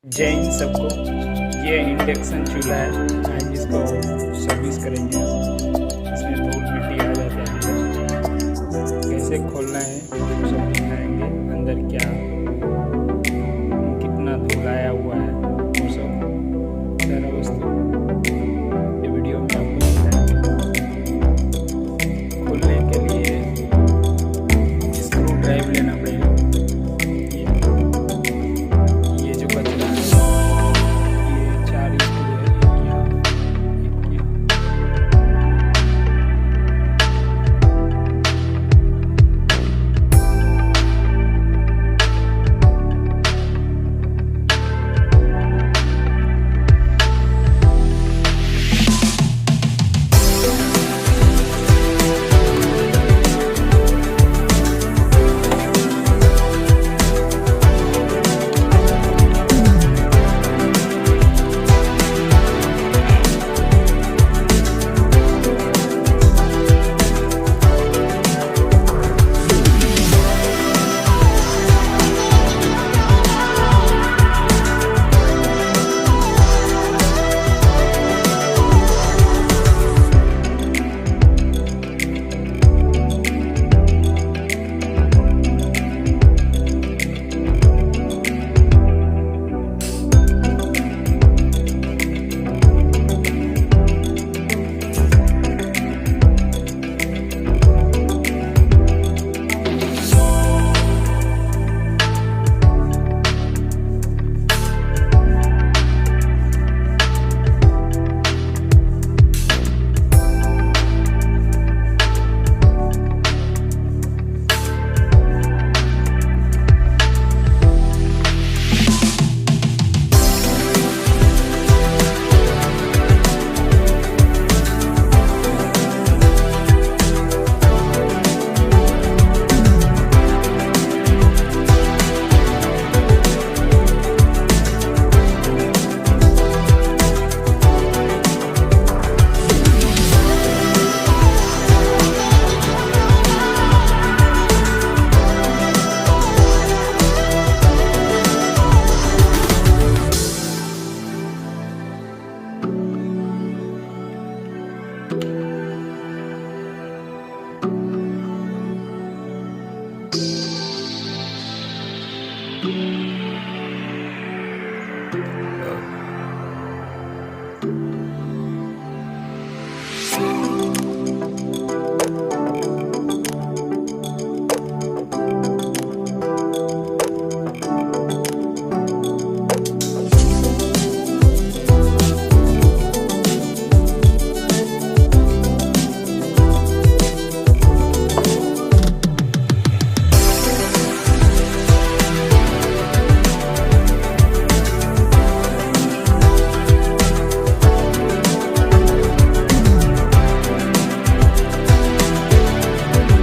जय हिंद सबको। ये इंडक्शन चूल्हा है, आज इसको सर्विस करेंगे। इसमें धूल मिट्टी आ जाता है अंदर, कैसे खोलना है सब दिखाएंगे। अंदर क्या कितना धूल आया हुआ है वो सब सारा वस्तु ये वीडियो में आपको दिखाएंगे। खोलने के लिए स्क्रू ड्राइव लेना पड़ेगा।